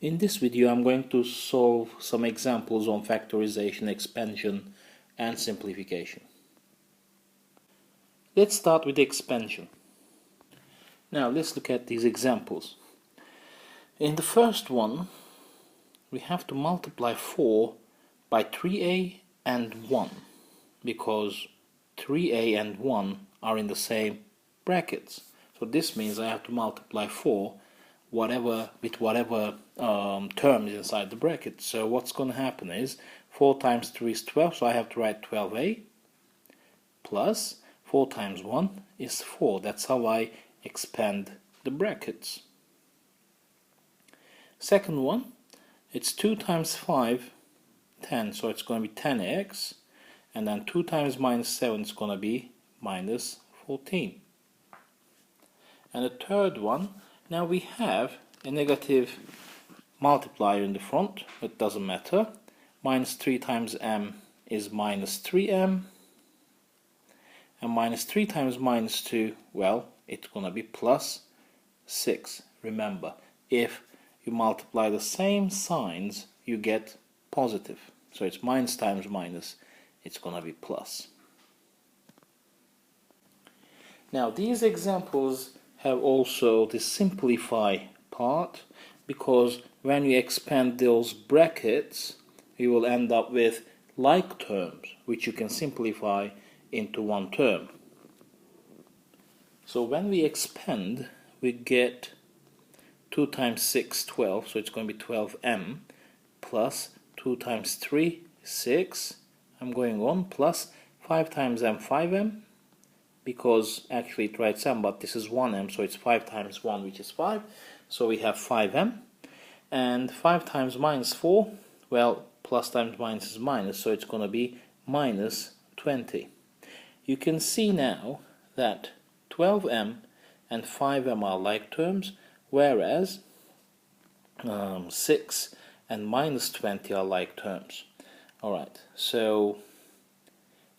In this video I'm going to solve some examples on factorization, expansion and simplification. Let's start with expansion. Now let's look at these examples. In the first one we have to multiply 4 by 3a and 1 because 3a and 1 are in the same brackets. So this means I have to multiply 4 with whatever term is inside the bracket. So what's going to happen is 4 times 3 is 12, so I have to write 12a plus 4 times 1 is 4. That's how I expand the brackets. Second one, it's 2 times 5, 10, so it's going to be 10x, and then 2 times minus 7 is going to be minus 14. And the third one, now we have a negative multiplier in the front, it doesn't matter. Minus 3 times m is minus 3m, and minus 3 times minus 2, well, it's going to be plus 6. Remember, if you multiply the same signs, you get positive. So it's minus times minus, it's going to be plus. Now these examples have also the simplify part, because when we expand those brackets we will end up with like terms which you can simplify into one term. So when we expand we get 2 times 6, 12, so it's going to be 12m, plus 2 times 3, 6, I'm going on, plus 5 times m, 5m, because actually it writes m, but this is 1m, so it's 5 times 1, which is 5, so we have 5m, and 5 times minus 4, well, plus times minus is minus, so it's going to be minus 20. You can see now that 12m and 5m are like terms, whereas 6 and minus 20 are like terms. Alright, so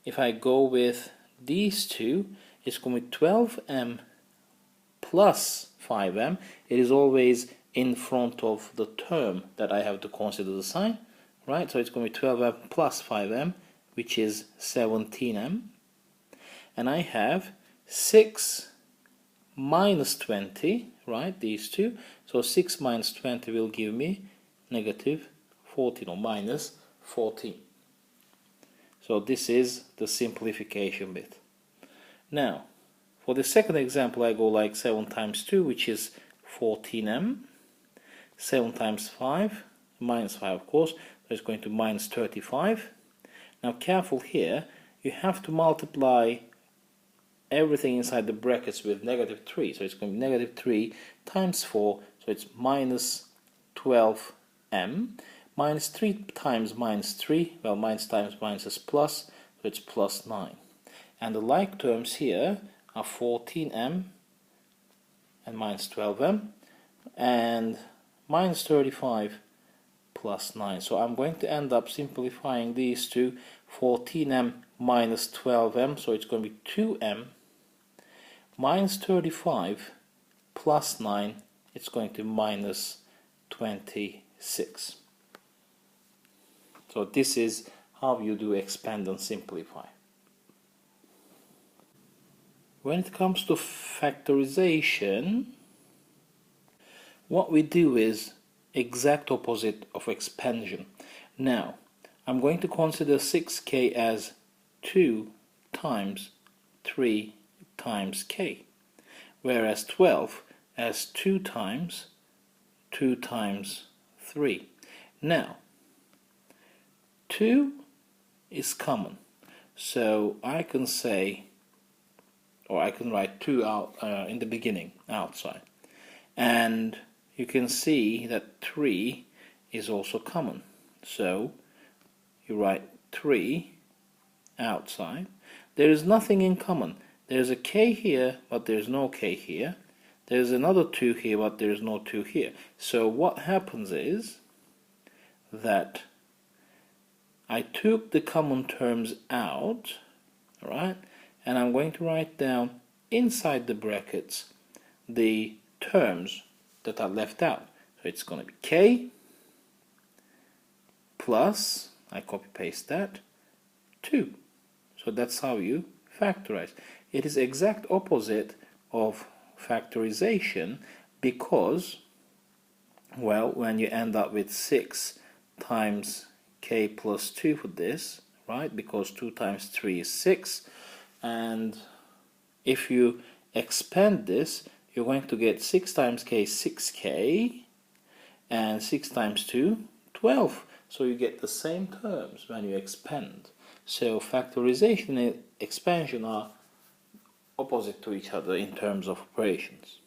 if I go with these two, it's going to be 12m plus 5m. It is always in front of the term that I have to consider the sign, right? So it's going to be 12m plus 5m, which is 17m. And I have 6 minus 20, right, these two. So 6 minus 20 will give me negative 14 or minus 14. So this is the simplification bit. Now, for the second example, I go like 7 times 2, which is 14m. 7 times 5, minus 5 of course, so it's going to minus 35. Now careful here, you have to multiply everything inside the brackets with negative 3. So it's going to be negative 3 times 4, so it's minus 12m. Minus 3 times minus 3, well, minus times minus is plus, so it's plus 9. And the like terms here are 14m and minus 12m, and minus 35 plus 9. So I'm going to end up simplifying these two, 14m minus 12m, so it's going to be 2m, minus 35 plus 9, it's going to minus 26. So this is how you do expand and simplify. When it comes to factorization, what we do is exact opposite of expansion. Now, I'm going to consider 6k as 2 times 3 times k, whereas 12 as 2 times 3. Now, 2 is common, so I can say, or I can write 2 out in the beginning, outside. And you can see that 3 is also common, so you write 3 outside. There is nothing in common. There's a k here, but there's no k here. There's another 2 here, but there's no 2 here. So what happens is that I took the common terms out, right? And I'm going to write down inside the brackets the terms that are left out. So it's going to be k plus, I copy paste that, 2. So that's how you factorize. It is exact opposite of factorization because, well, when you end up with 6 times k plus 2 for this, right, because 2 times 3 is 6, and if you expand this, you're going to get 6 times k, 6k, and 6 times 2, 12. So you get the same terms when you expand. So factorization and expansion are opposite to each other in terms of operations.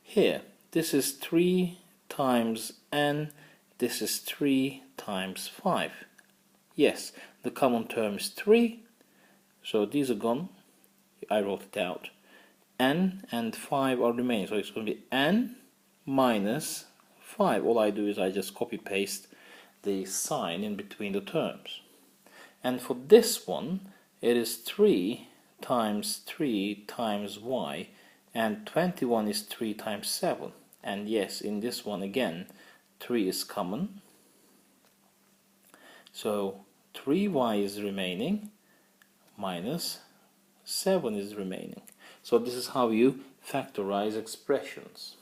Here, this is 3 times n, this is 3 times 5. Yes, the common term is 3, so these are gone. I wrote it out. N and 5 are remaining, so it's going to be n minus 5. All I do is I just copy paste the sign in between the terms. And for this one, it is 3 times 3 times y, and 21 is 3 times 7. And yes, in this one again, 3 is common. So 3y is remaining, minus 7 is remaining. So this is how you factorize expressions.